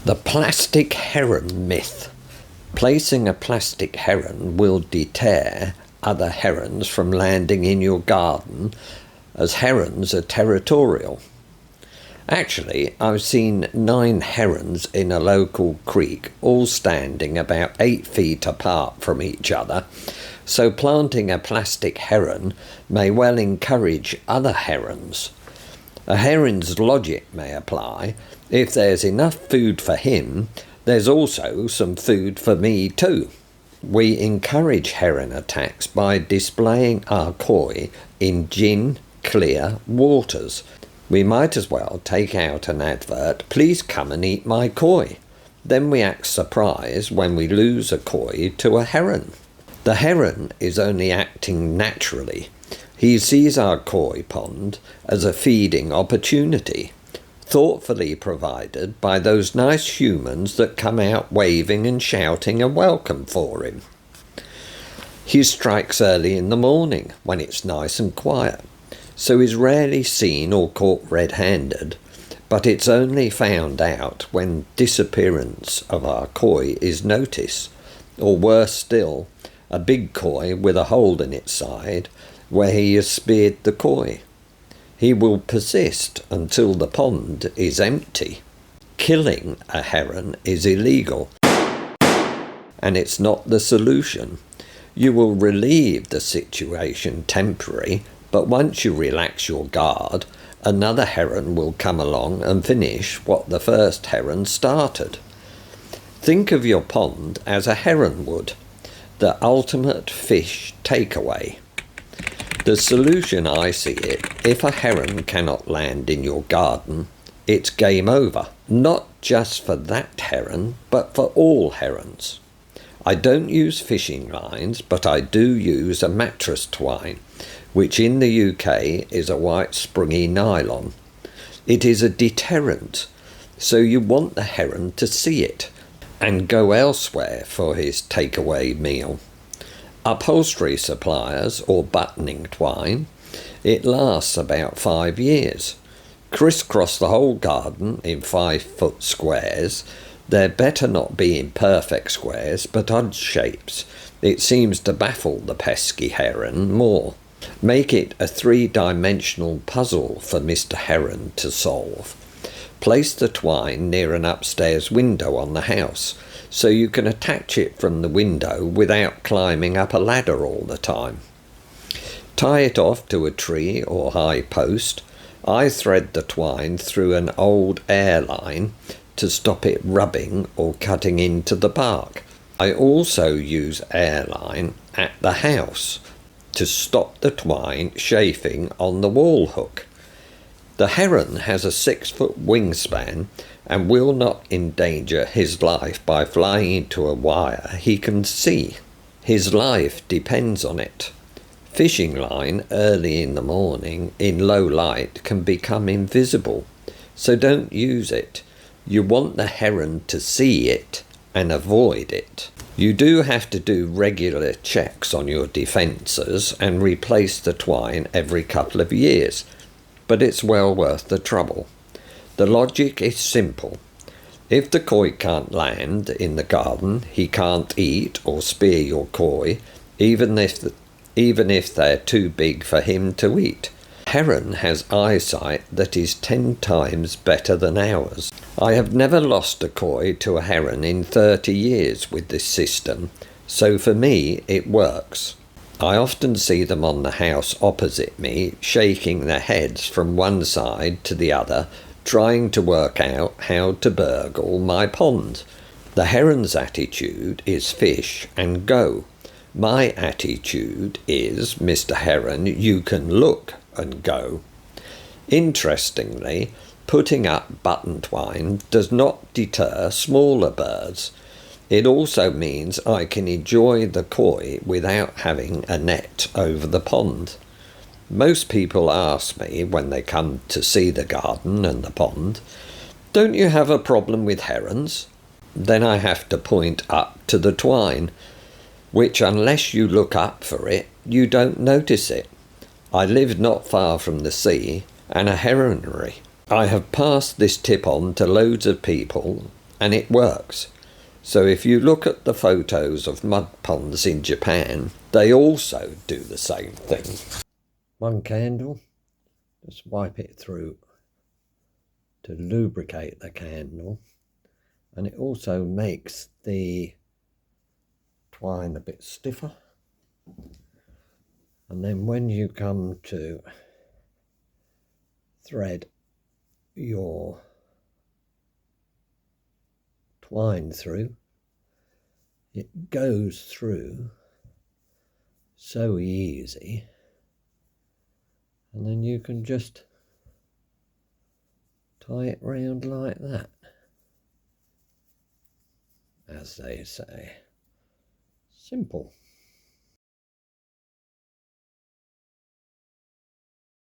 The plastic heron myth. Placing a plastic heron will deter other herons from landing in your garden, as herons are territorial. Actually, I've seen 9 herons in a local creek, all standing about 8 feet apart from each other, so planting a plastic heron may well encourage other herons. A heron's logic may apply. If there's enough food for him, there's also some food for me too. We encourage heron attacks by displaying our koi in gin clear waters. We might as well take out an advert, "Please come and eat my koi." Then we act surprised when we lose a koi to a heron. The heron is only acting naturally. He sees our koi pond as a feeding opportunity, thoughtfully provided by those nice humans that come out waving and shouting a welcome for him. He strikes early in the morning when it's nice and quiet, so he's rarely seen or caught red-handed, but it's only found out when disappearance of our koi is noticed, or worse still, a big koi with a hole in its side where he has speared the koi. He will persist until the pond is empty. Killing a heron is illegal, and it's not the solution. You will relieve the situation temporarily, but once you relax your guard, another heron will come along and finish what the first heron started. Think of your pond as a heron would, the ultimate fish takeaway. The solution I see it, if a heron cannot land in your garden, it's game over. Not just for that heron, but for all herons. I don't use fishing lines, but I do use a mattress twine, which in the UK is a white springy nylon. It is a deterrent, so you want the heron to see it and go elsewhere for his takeaway meal. Upholstery suppliers or buttoning twine, it lasts about 5 years. Crisscross the whole garden in 5-foot squares. They're better not be in perfect squares, but odd shapes. It seems to baffle the pesky heron more. Make it a 3-dimensional puzzle for Mr. Heron to solve. Place the twine near an upstairs window on the house, so you can attach it from the window without climbing up a ladder all the time. Tie it off to a tree or high post. I thread the twine through an old air line to stop it rubbing or cutting into the bark. I also use air line at the house to stop the twine chafing on the wall hook. The heron has a 6-foot wingspan and will not endanger his life by flying into a wire he can see. His life depends on it. Fishing line early in the morning in low light can become invisible, so don't use it. You want the heron to see it and avoid it. You do have to do regular checks on your defences and replace the twine every couple of years, but it's well worth the trouble. The logic is simple. If the koi can't land in the garden, he can't eat or spear your koi, even if they're too big for him to eat. Heron has eyesight that is 10 times better than ours. I have never lost a koi to a heron in 30 years with this system, so for me it works. I often see them on the house opposite me, shaking their heads from one side to the other, trying to work out how to burgle my pond. The heron's attitude is fish and go. My attitude is, Mr. Heron, you can look and go. Interestingly, putting up button twine does not deter smaller birds. It also means I can enjoy the koi without having a net over the pond. Most people ask me when they come to see the garden and the pond, "Don't you have a problem with herons?" Then I have to point up to the twine, which unless you look up for it, you don't notice it. I live not far from the sea and a heronry. I have passed this tip on to loads of people and it works. So if you look at the photos of mud ponds in Japan, they also do the same thing. One candle, just wipe it through to lubricate the candle, and it also makes the twine a bit stiffer. And then when you come to thread your twine through, it goes through so easy, and then you can just tie it round like that, as they say. Simple.